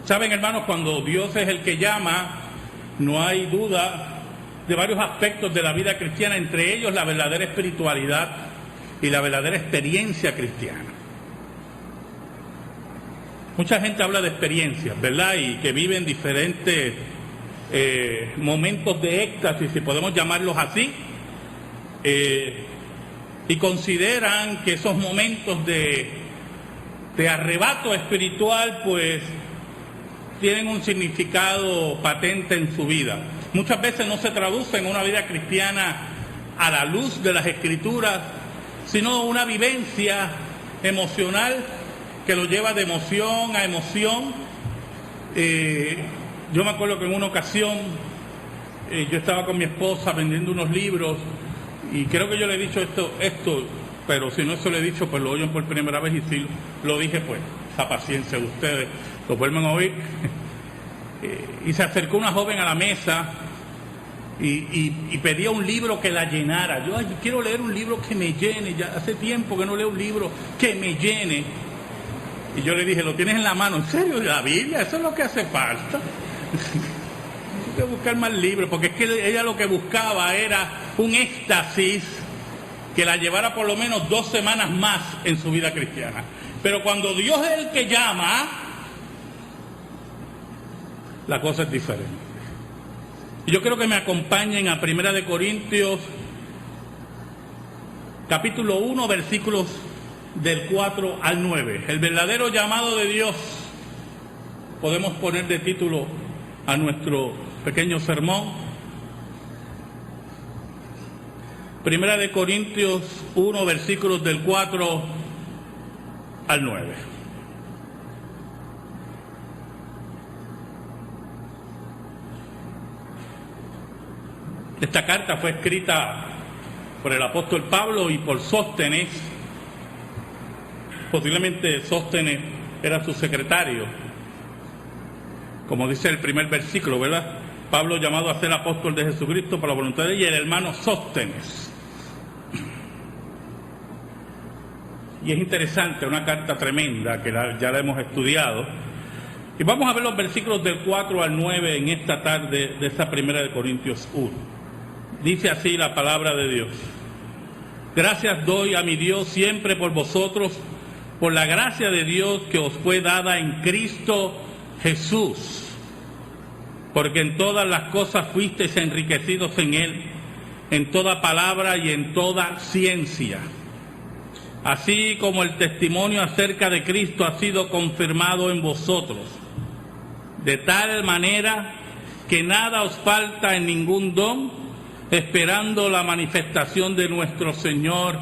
Saben, hermanos, cuando Dios es el que llama, no hay duda de varios aspectos de la vida cristiana, entre ellos la verdadera espiritualidad y la verdadera experiencia cristiana. Mucha gente habla de experiencias, ¿verdad? Y que viven diferentes momentos de éxtasis, si podemos llamarlos así, y consideran que esos momentos de arrebato espiritual, pues, tienen un significado patente en su vida. Muchas veces no se traduce en una vida cristiana a la luz de las Escrituras, sino una vivencia emocional que lo lleva de emoción a emoción. Yo me acuerdo que en una ocasión yo estaba con mi esposa vendiendo unos libros y creo que yo le he dicho esto, pero si no se lo he dicho, pues lo oyen por primera vez, y si lo dije, pues esa paciencia de ustedes, lo vuelven a oír. Y se acercó una joven a la mesa y pedía un libro que la llenara. Yo quiero leer un libro que me llene, ya hace tiempo que no leo un libro que me llene. Y yo le dije, ¿lo tienes en la mano? ¿En serio? ¿La Biblia? Eso es lo que hace falta. Hay que buscar más libros, porque es que ella lo que buscaba era un éxtasis que la llevara por lo menos 2 semanas más en su vida cristiana. Pero cuando Dios es el que llama, la cosa es diferente. Y yo quiero que me acompañen a 1 Corintios, capítulo 1, versículos del 4 al 9. El verdadero llamado de Dios, podemos poner de título a nuestro pequeño sermón. 1 Corintios 1, versículos del 4 al 9. Esta carta fue escrita por el apóstol Pablo y por Sóstenes. Posiblemente Sóstenes era su secretario, como dice el primer versículo, ¿verdad? Pablo, llamado a ser apóstol de Jesucristo por la voluntad de Dios, y el hermano Sóstenes. Y es interesante, una carta tremenda que ya la hemos estudiado. Y vamos a ver los versículos del 4 al 9 en esta tarde de esta 1 Corintios 1. Dice así la palabra de Dios: gracias doy a mi Dios siempre por vosotros, por la gracia de Dios que os fue dada en Cristo Jesús, porque en todas las cosas fuisteis enriquecidos en Él, en toda palabra y en toda ciencia, así como el testimonio acerca de Cristo ha sido confirmado en vosotros, de tal manera que nada os falta en ningún don, esperando la manifestación de nuestro Señor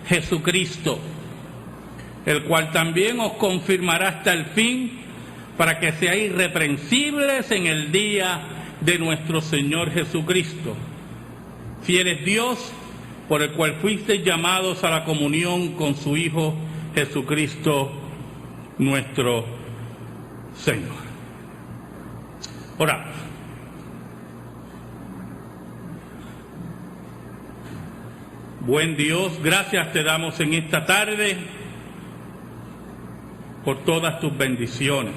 Jesucristo, el cual también os confirmará hasta el fin, para que seáis irreprensibles en el día de nuestro Señor Jesucristo. Fiel es Dios, por el cual fuisteis llamados a la comunión con su Hijo Jesucristo, nuestro Señor. Oramos. Buen Dios, gracias te damos en esta tarde por todas tus bendiciones.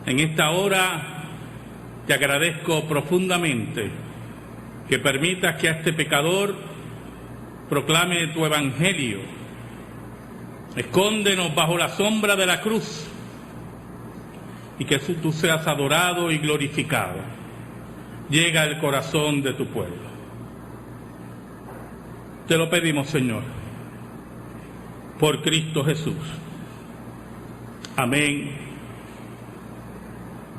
En esta hora te agradezco profundamente que permitas que a este pecador proclame tu evangelio. Escóndenos bajo la sombra de la cruz y que tú seas adorado y glorificado. Llega al corazón de tu pueblo. Te lo pedimos, Señor, por Cristo Jesús. Amén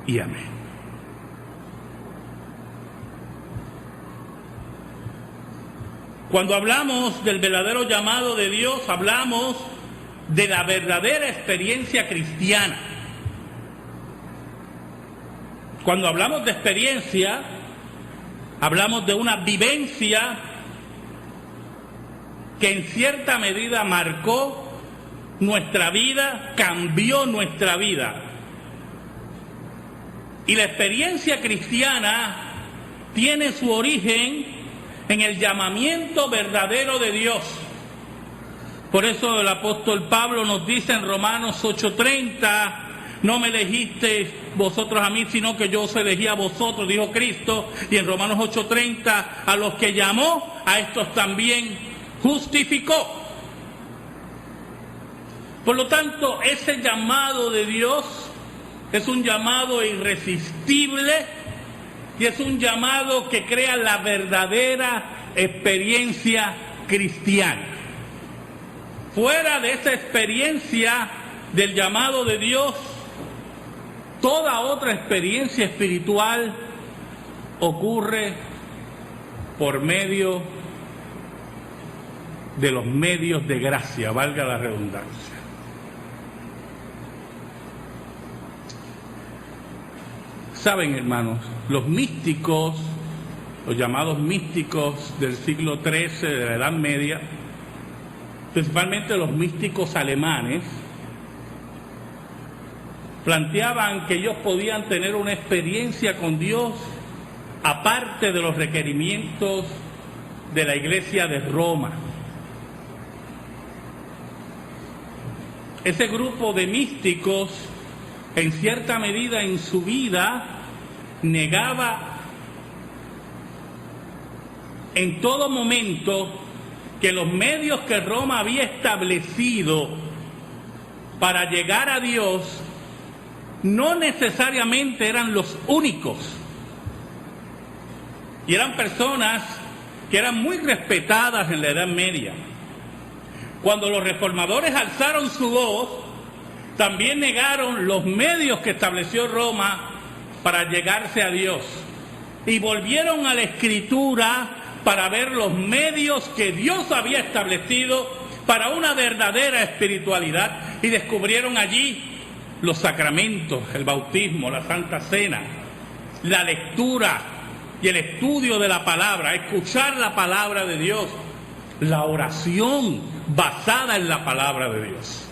y amén. Cuando hablamos del verdadero llamado de Dios, hablamos de la verdadera experiencia cristiana. Cuando hablamos de experiencia, hablamos de una vivencia que en cierta medida marcó nuestra vida, cambió nuestra vida. Y la experiencia cristiana tiene su origen en el llamamiento verdadero de Dios. Por eso el apóstol Pablo nos dice en Romanos 8:30, no me elegisteis vosotros a mí, sino que yo os elegí a vosotros, dijo Cristo. Y en Romanos 8:30, a los que llamó, a estos también justificó. Por lo tanto, ese llamado de Dios es un llamado irresistible y es un llamado que crea la verdadera experiencia cristiana. Fuera de esa experiencia del llamado de Dios, toda otra experiencia espiritual ocurre por medio de los medios de gracia, valga la redundancia. Saben, hermanos, los místicos, los llamados místicos del siglo XIII, de la Edad Media, principalmente los místicos alemanes, planteaban que ellos podían tener una experiencia con Dios aparte de los requerimientos de la Iglesia de Roma. Ese grupo de místicos, en cierta medida en su vida, negaba en todo momento que los medios que Roma había establecido para llegar a Dios no necesariamente eran los únicos. Y eran personas que eran muy respetadas en la Edad Media. Cuando los reformadores alzaron su voz, también negaron los medios que estableció Roma para llegarse a Dios. Y volvieron a la Escritura para ver los medios que Dios había establecido para una verdadera espiritualidad. Y descubrieron allí los sacramentos, el bautismo, la Santa Cena, la lectura y el estudio de la palabra, escuchar la palabra de Dios, la oración basada en la palabra de Dios.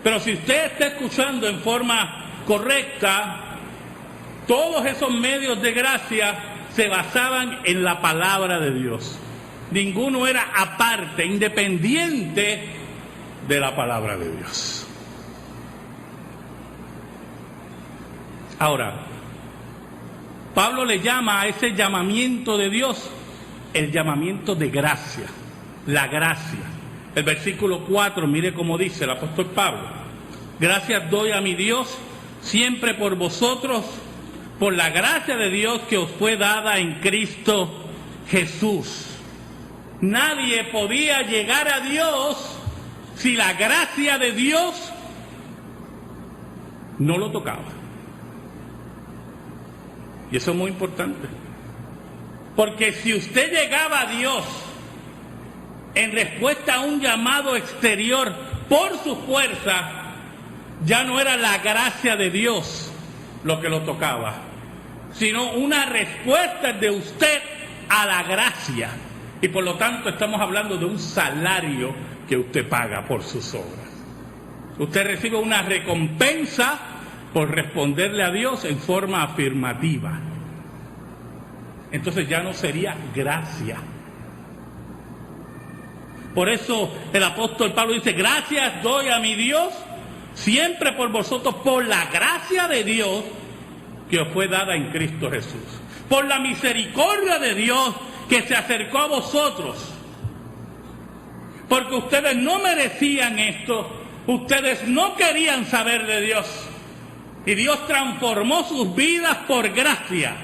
Pero si usted está escuchando en forma correcta, todos esos medios de gracia se basaban en la palabra de Dios. Ninguno era aparte, independiente de la palabra de Dios. Ahora, Pablo le llama a ese llamamiento de Dios el llamamiento de gracia, la gracia. El versículo 4, mire cómo dice el apóstol Pablo: gracias doy a mi Dios siempre por vosotros, por la gracia de Dios que os fue dada en Cristo Jesús. Nadie podía llegar a Dios si la gracia de Dios no lo tocaba. Y eso es muy importante. Porque si usted llegaba a Dios en respuesta a un llamado exterior por su fuerza, ya no era la gracia de Dios lo que lo tocaba, sino una respuesta de usted a la gracia. Y por lo tanto estamos hablando de un salario que usted paga por sus obras. Usted recibe una recompensa por responderle a Dios en forma afirmativa. Entonces ya no sería gracia. Por eso el apóstol Pablo dice: gracias doy a mi Dios siempre por vosotros, por la gracia de Dios que os fue dada en Cristo Jesús, por la misericordia de Dios que se acercó a vosotros, porque ustedes no merecían esto, ustedes no querían saber de Dios, y Dios transformó sus vidas por gracia.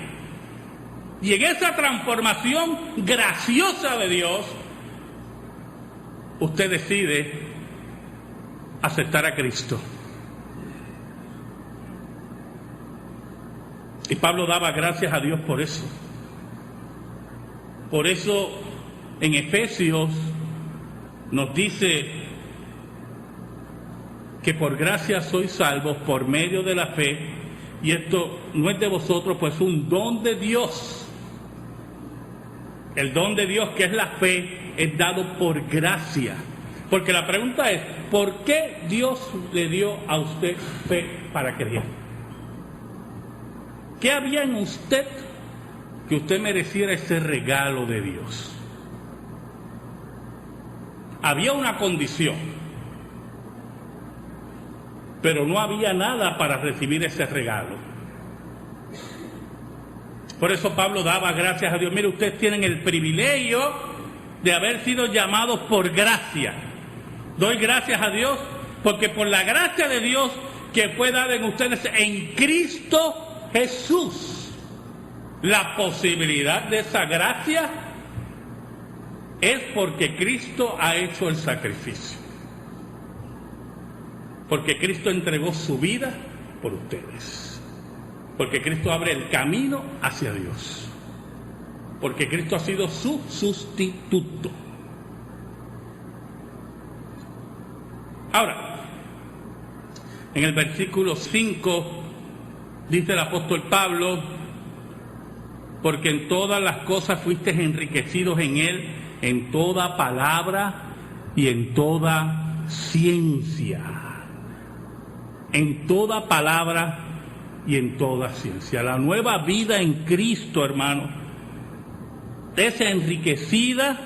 Y en esa transformación graciosa de Dios, usted decide aceptar a Cristo. Y Pablo daba gracias a Dios por eso. Por eso en Efesios nos dice que por gracia sois salvos por medio de la fe, y esto no es de vosotros, pues un don de Dios. El don de Dios, que es la fe, es dado por gracia. Porque la pregunta es: ¿por qué Dios le dio a usted fe para creer? ¿Qué había en usted que usted mereciera ese regalo de Dios? Había una condición, pero no había nada para recibir ese regalo. Por eso Pablo daba gracias a Dios. Mire, ustedes tienen el privilegio de haber sido llamados por gracia. Doy gracias a Dios porque por la gracia de Dios que fue dada en ustedes en Cristo Jesús, la posibilidad de esa gracia es porque Cristo ha hecho el sacrificio. Porque Cristo entregó su vida por ustedes. Porque Cristo abre el camino hacia Dios. Porque Cristo ha sido su sustituto. Ahora, en el versículo 5 dice el apóstol Pablo: porque en todas las cosas fuiste enriquecidos en Él, en toda palabra y en toda ciencia. En toda palabra y en toda ciencia. La nueva vida en Cristo, hermano, es enriquecida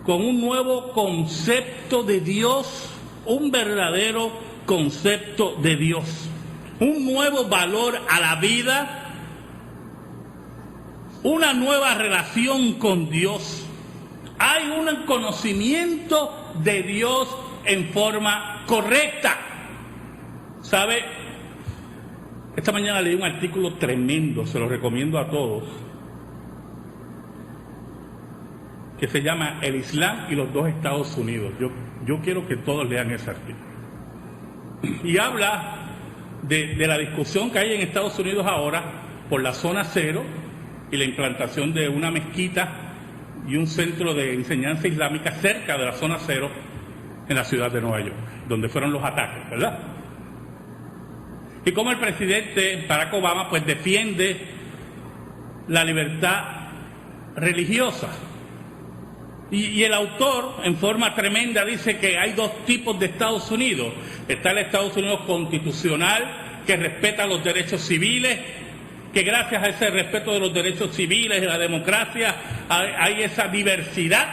con un nuevo concepto de Dios, un verdadero concepto de Dios, un nuevo valor a la vida, una nueva relación con Dios. Hay un conocimiento de Dios en forma correcta. ¿Sabe? Esta mañana leí un artículo tremendo, se lo recomiendo a todos, que se llama El Islam y los dos Estados Unidos. Yo quiero que todos lean ese artículo. Y habla de la discusión que hay en Estados Unidos ahora por la zona cero y la implantación de una mezquita y un centro de enseñanza islámica cerca de la zona cero en la ciudad de Nueva York, donde fueron los ataques, ¿verdad? Y como el presidente Barack Obama pues defiende la libertad religiosa. Y el autor, en forma tremenda, dice que hay dos tipos de Estados Unidos. Está el Estados Unidos constitucional, que respeta los derechos civiles, que gracias a ese respeto de los derechos civiles y la democracia hay esa diversidad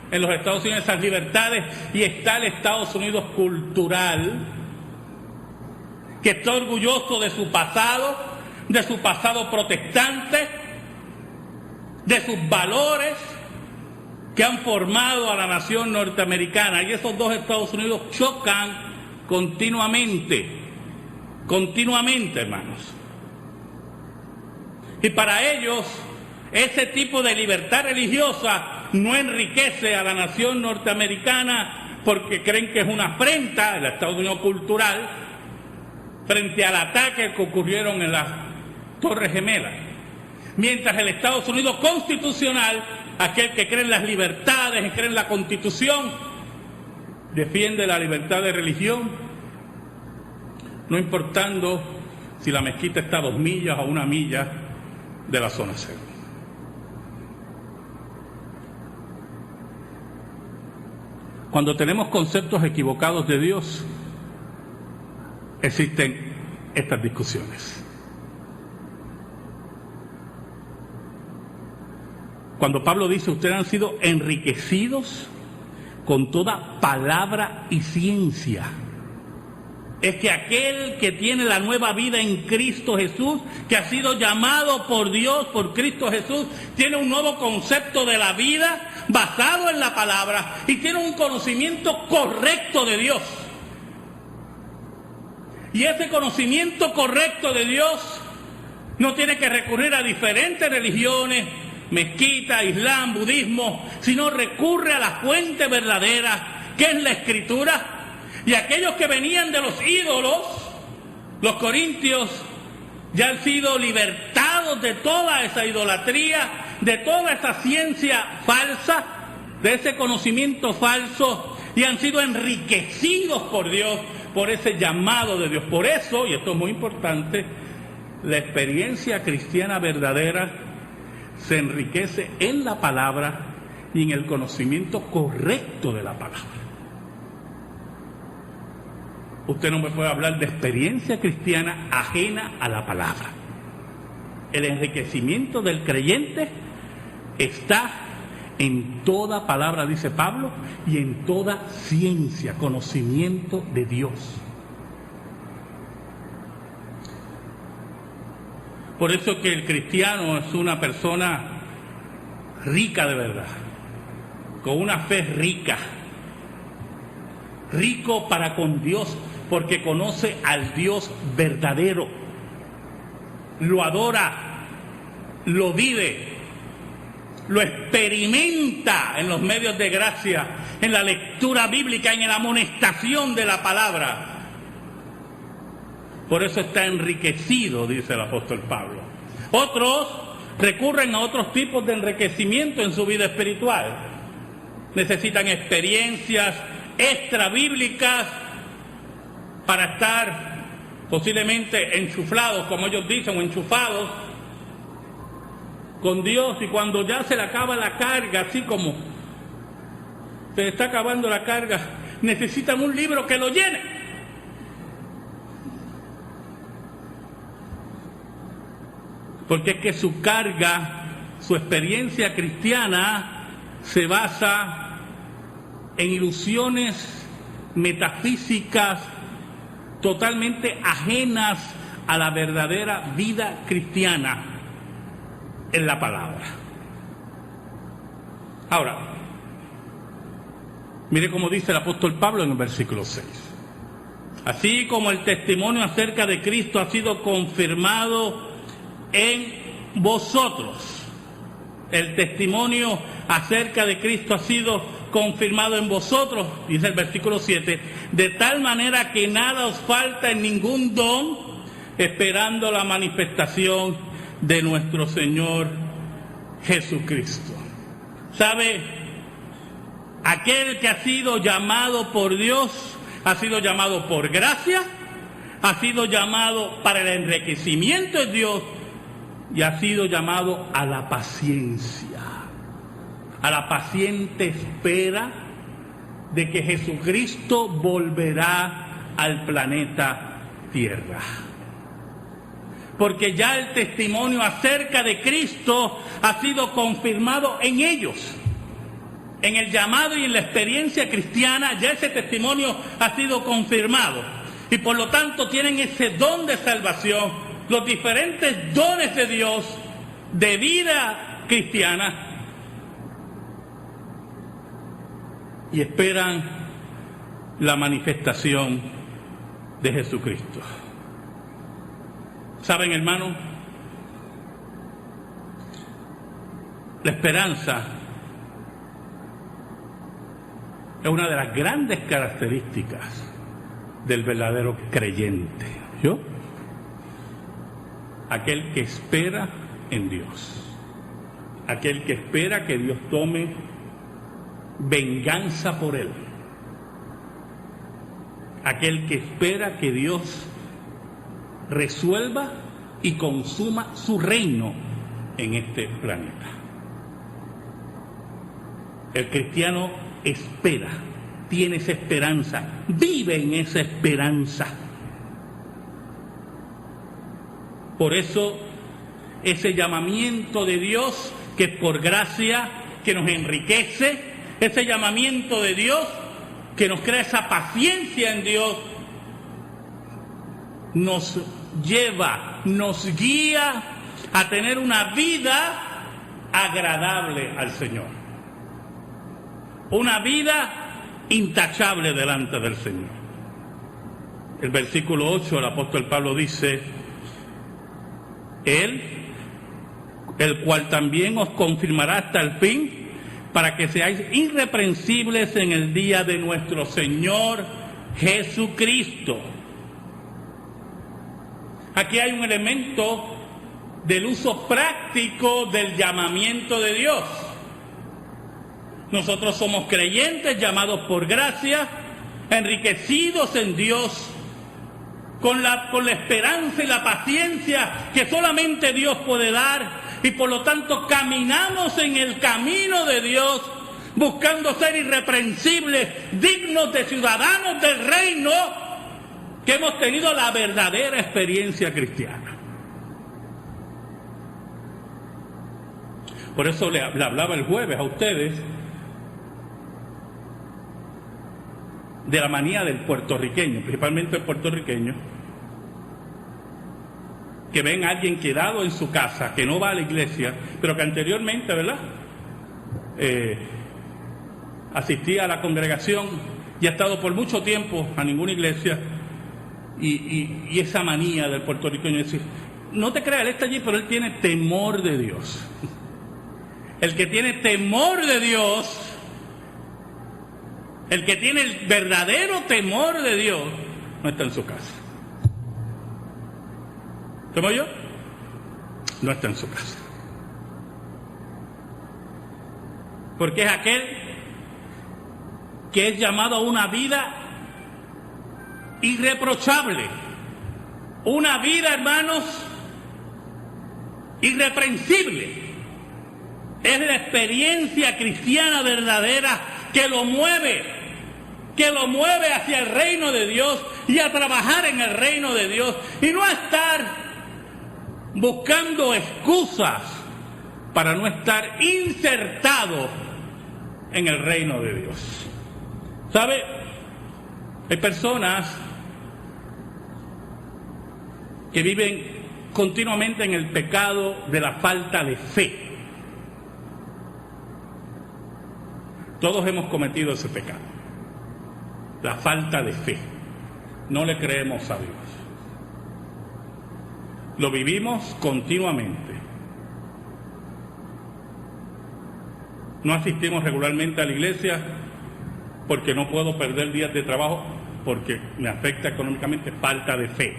en los Estados Unidos, esas libertades. Y está el Estados Unidos cultural, que está orgulloso de su pasado protestante, de sus valores que han formado a la nación norteamericana. Y esos dos Estados Unidos chocan continuamente, hermanos. Y para ellos, ese tipo de libertad religiosa no enriquece a la nación norteamericana, porque creen que es una afrenta, el Estados Unidos cultural, frente al ataque que ocurrieron en las Torres Gemelas. Mientras el Estados Unidos constitucional, aquel que cree en las libertades, que cree en la Constitución, defiende la libertad de religión, no importando si la mezquita está a 2 millas o 1 milla de la zona cero. Cuando tenemos conceptos equivocados de Dios, existen estas discusiones. Cuando Pablo dice, ustedes han sido enriquecidos con toda palabra y ciencia, es que aquel que tiene la nueva vida en Cristo Jesús, que ha sido llamado por Dios, por Cristo Jesús, tiene un nuevo concepto de la vida basado en la palabra y tiene un conocimiento correcto de Dios. Y ese conocimiento correcto de Dios no tiene que recurrir a diferentes religiones, mezquita, islam, budismo, sino recurre a la fuente verdadera, que es la Escritura. Y aquellos que venían de los ídolos, los corintios, ya han sido libertados de toda esa idolatría, de toda esa ciencia falsa, de ese conocimiento falso, y han sido enriquecidos por Dios, por ese llamado de Dios. Por eso, y esto es muy importante, la experiencia cristiana verdadera se enriquece en la palabra y en el conocimiento correcto de la palabra. Usted no me puede hablar de experiencia cristiana ajena a la El enriquecimiento del creyente está en toda palabra, dice Pablo, y en toda ciencia, conocimiento de Dios. Por eso que el cristiano es una persona rica de verdad, con una fe rica, rico para con Dios, porque conoce al Dios verdadero, lo adora, lo vive, lo experimenta en los medios de gracia, en la lectura bíblica, en la amonestación de la palabra. Por eso está enriquecido, dice el apóstol Pablo. Otros recurren a otros tipos de enriquecimiento en su vida espiritual. Necesitan experiencias extrabíblicas para estar posiblemente enchuflados, como ellos dicen, o enchufados con Dios, y cuando ya se le acaba la carga, así como se le está acabando la carga, necesitan un libro que lo llene. Porque es que su carga, su experiencia cristiana se basa en ilusiones metafísicas totalmente ajenas a la verdadera vida cristiana en la palabra. Ahora, mire cómo dice el apóstol Pablo en el versículo 6. Así como el testimonio acerca de Cristo ha sido confirmado en vosotros. El testimonio acerca de Cristo ha sido confirmado en vosotros, dice el versículo 7, de tal manera que nada os falta en ningún don, esperando la manifestación de nuestro Señor Jesucristo. ¿Sabe? Aquel que ha sido llamado por Dios, ha sido llamado por gracia, ha sido llamado para el enriquecimiento de Dios, y ha sido llamado a la paciencia, a la paciente espera de que Jesucristo volverá al planeta Tierra. Porque ya el testimonio acerca de Cristo ha sido confirmado en ellos. En el llamado y en la experiencia cristiana ya ese testimonio ha sido confirmado. Y por lo tanto tienen ese don de salvación, los diferentes dones de Dios de vida cristiana, y esperan la manifestación de Jesucristo. ¿Saben, hermanos? La esperanza es una de las grandes características del verdadero creyente. ¿Yo? Aquel que espera en Dios, aquel que espera que Dios tome venganza por él, aquel que espera que Dios resuelva y consuma su reino en este planeta. El cristiano espera, tiene esa esperanza, vive en esa esperanza. Por eso, ese llamamiento de Dios, que es por gracia, que nos enriquece, ese llamamiento de Dios, que nos crea esa paciencia en Dios, nos lleva, nos guía a tener una vida agradable al Señor. Una vida intachable delante del Señor. El versículo 8, el apóstol Pablo dice: Él, el cual también os confirmará hasta el fin, para que seáis irreprensibles en el día de nuestro Señor Jesucristo. Aquí hay un elemento del uso práctico del llamamiento de Dios. Nosotros somos creyentes, llamados por gracia, enriquecidos en Dios, con la esperanza y la paciencia que solamente Dios puede dar, y por lo tanto caminamos en el camino de Dios, buscando ser irreprensibles, dignos de ciudadanos del reino, que hemos tenido la verdadera experiencia cristiana. Por eso le hablaba el jueves a ustedes de la manía del puertorriqueño, principalmente el puertorriqueño, que ven a alguien quedado en su casa, que no va a la iglesia, pero que anteriormente, ¿verdad?, asistía a la congregación y ha estado por mucho tiempo a ninguna iglesia, y esa manía del puertorriqueño es decir, no te creas, él está allí, pero él tiene temor de Dios. El que tiene temor de Dios, el que tiene el verdadero temor de Dios, no está en su casa. ¿Como yo? No está en su casa. Porque es aquel que es llamado a una vida irreprochable. Una vida, hermanos, irreprensible. Es la experiencia cristiana verdadera que lo mueve hacia el reino de Dios y a trabajar en el reino de Dios y no a estar buscando excusas para no estar insertado en el reino de Dios. ¿Sabe? Hay personas que viven continuamente en el pecado de la falta de fe. Todos hemos cometido ese pecado, la falta de fe. No le creemos a Dios. Lo vivimos continuamente. No asistimos regularmente a la iglesia porque no puedo perder días de trabajo, porque me afecta económicamente, falta de fe.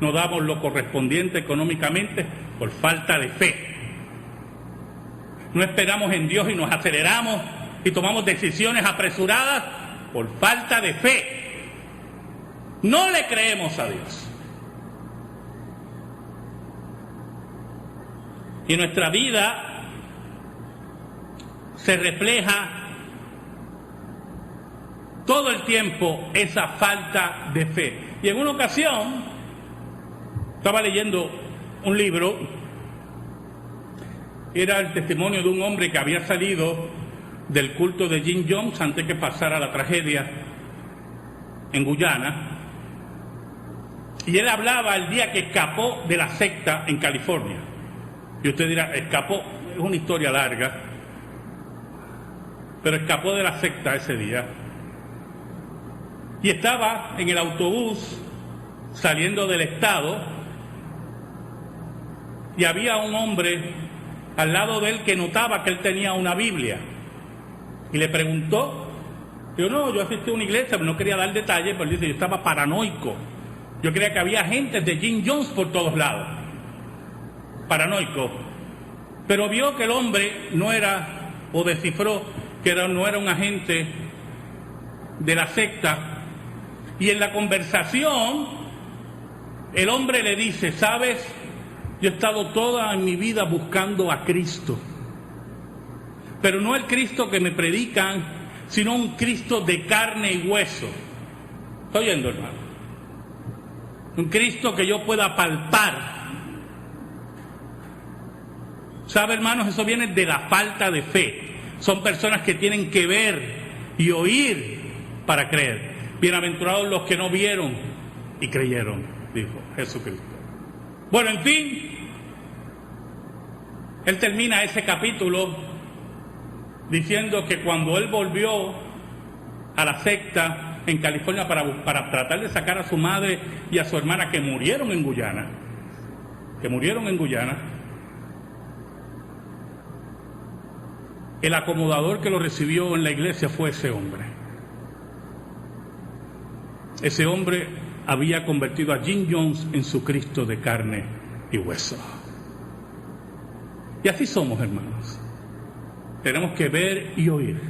No damos lo correspondiente económicamente por falta de fe. No esperamos en Dios y nos aceleramos y tomamos decisiones apresuradas por falta de fe. No le creemos a Dios. Y en nuestra vida se refleja todo el tiempo esa falta de fe. Y en una ocasión estaba leyendo un libro. Era el testimonio de un hombre que había salido del culto de Jim Jones antes que pasara la tragedia en Guyana. Y él hablaba el día que escapó de la secta en California. Y usted dirá, escapó, es una historia larga, pero escapó de la secta ese día. Y estaba en el autobús saliendo del estado y había un hombre al lado de él que notaba que él tenía una Biblia y le preguntó. Yo no, yo asistí a una iglesia, pero no quería dar detalles, pero dice, yo estaba paranoico. Yo creía que había agentes de Jim Jones por todos lados, paranoico. Pero vio que el hombre no era, o descifró que no era un agente de la secta, y en la conversación el hombre le dice, ¿sabes? Yo he estado toda mi vida buscando a Cristo, pero no el Cristo que me predican, sino un Cristo de carne y hueso. ¿Está oyendo, hermano? Un Cristo que yo pueda palpar. ¿Sabe, hermanos? Eso viene de la falta de fe. Son personas que tienen que ver y oír para creer. Bienaventurados los que no vieron y creyeron, dijo Jesucristo. Bueno, en fin, él termina ese capítulo diciendo que cuando él volvió a la secta en California para tratar de sacar a su madre y a su hermana que murieron en Guyana, el acomodador que lo recibió en la iglesia fue ese hombre. Ese hombre había convertido a Jim Jones en su Cristo de carne y hueso. Y así somos, hermanos. Tenemos que ver y oír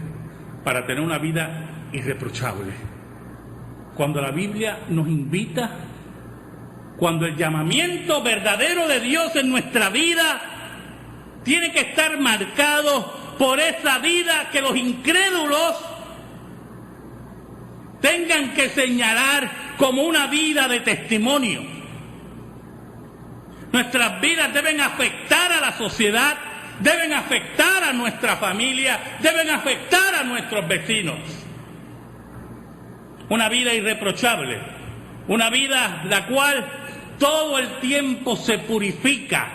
para tener una vida irreprochable. Cuando la Biblia nos invita, cuando el llamamiento verdadero de Dios en nuestra vida tiene que estar marcado por esa vida que los incrédulos tengan que señalar como una vida de testimonio. Nuestras vidas deben afectar a la sociedad deben afectar a nuestra familia, deben afectar a nuestros vecinos. Una vida irreprochable, una vida la cual todo el tiempo se purifica.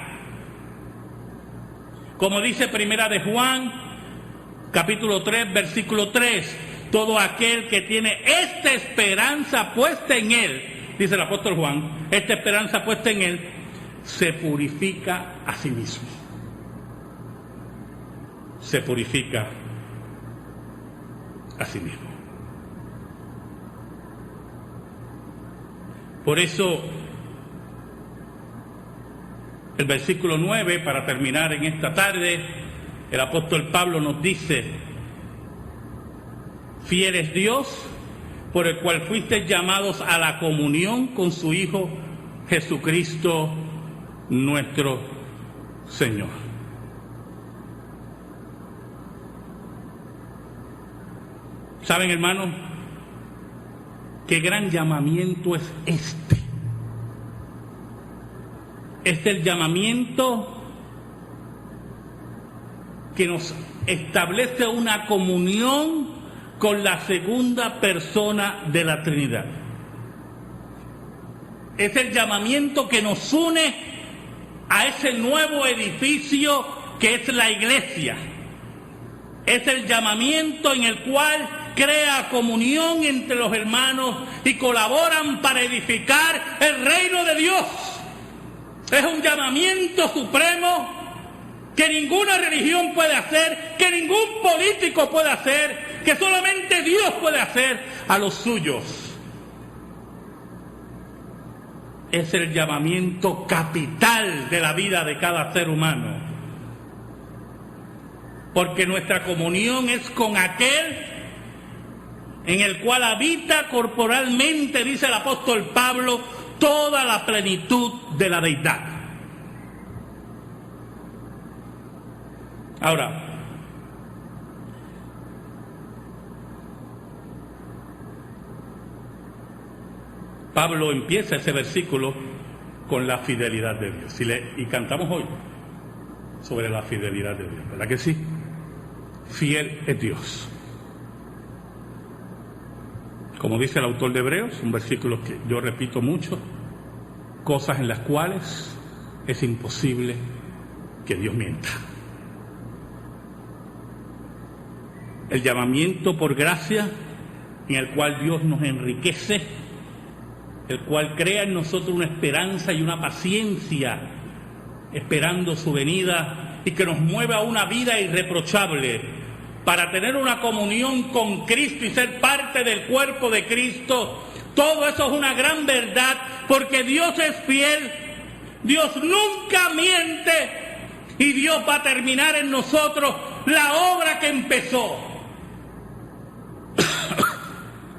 Como dice Primera de Juan, capítulo 3, versículo 3, todo aquel que tiene esta esperanza puesta en él, dice el apóstol Juan, esta esperanza puesta en él, se purifica a sí mismo. Se purifica a sí mismo. Por eso, el versículo 9, para terminar en esta tarde, el apóstol Pablo nos dice: fiel es Dios, por el cual fuisteis llamados a la comunión con su Hijo Jesucristo nuestro Señor. ¿Saben, hermanos? Qué gran llamamiento es este. Es el llamamiento que nos establece una comunión con la segunda persona de la Trinidad. Es el llamamiento que nos une a ese nuevo edificio que es la iglesia. Es el llamamiento en el cual crea comunión entre los hermanos y colaboran para edificar el reino de Dios. Es un llamamiento supremo que ninguna religión puede hacer, que ningún político puede hacer, que solamente Dios puede hacer a los suyos. Es el llamamiento capital de la vida de cada ser humano. Porque nuestra comunión es con aquel en el cual habita corporalmente, dice el apóstol Pablo, toda la plenitud de la deidad. Ahora, Pablo empieza ese versículo con la fidelidad de Dios. Y cantamos hoy sobre la fidelidad de Dios, ¿verdad que sí? Fiel es Dios. Como dice el autor de Hebreos, un versículo que yo repito mucho, cosas en las cuales es imposible que Dios mienta. El llamamiento por gracia en el cual Dios nos enriquece, el cual crea en nosotros una esperanza y una paciencia esperando su venida y que nos mueve a una vida irreprochable para tener una comunión con Cristo y ser parte del cuerpo de Cristo. Todo eso es una gran verdad, porque Dios es fiel, Dios nunca miente y Dios va a terminar en nosotros la obra que empezó.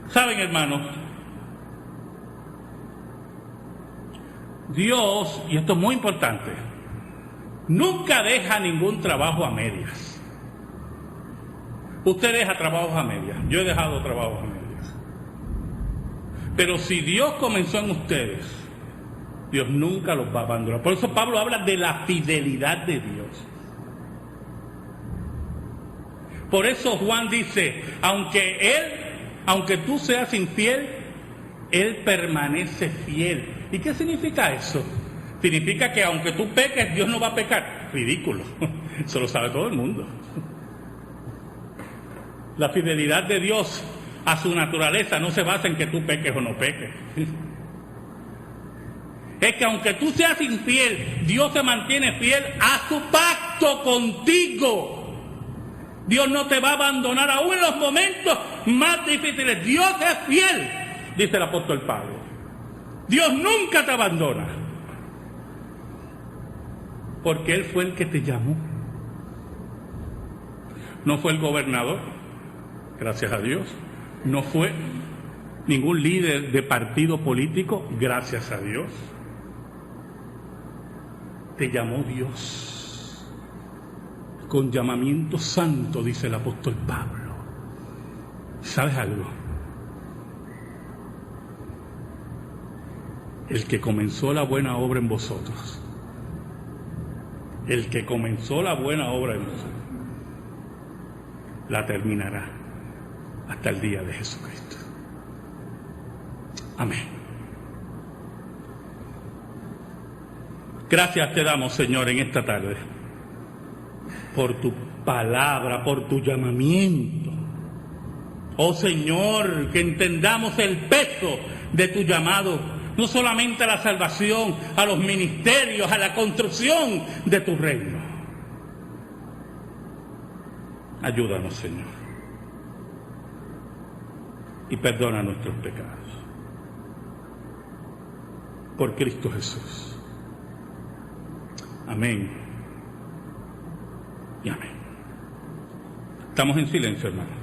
¿Saben, hermanos? Dios, y esto es muy importante, nunca deja ningún trabajo a medias. Usted deja trabajos a medias, yo he dejado trabajos a medias. Pero si Dios comenzó en ustedes, Dios nunca los va a abandonar. Por eso Pablo habla de la fidelidad de Dios. Por eso Juan dice, aunque tú seas infiel, Él permanece fiel. ¿Y qué significa eso? Significa que aunque tú peques, Dios no va a pecar. Ridículo, eso lo sabe todo el mundo. La fidelidad de Dios a su naturaleza no se basa en que tú peques o no peques. Es que aunque tú seas infiel, Dios se mantiene fiel a su pacto contigo. Dios no te va a abandonar aún en los momentos más difíciles. Dios es fiel, dice el apóstol Pablo. Dios nunca te abandona. Porque Él fue el que te llamó. No fue el gobernador, gracias a Dios. No fue ningún líder de partido político, gracias a Dios. Te llamó Dios. Con llamamiento santo, dice el apóstol Pablo. ¿Sabes algo? El que comenzó la buena obra en vosotros el que comenzó la buena obra en nosotros, la terminará hasta el día de Jesucristo. Amén. Gracias te damos, Señor, en esta tarde, por tu palabra, por tu llamamiento. Oh Señor, que entendamos el peso de tu llamado, no solamente a la salvación, a los ministerios, a la construcción de tu reino. Ayúdanos, Señor, y perdona nuestros pecados. Por Cristo Jesús. Amén y amén. Estamos en silencio, hermano.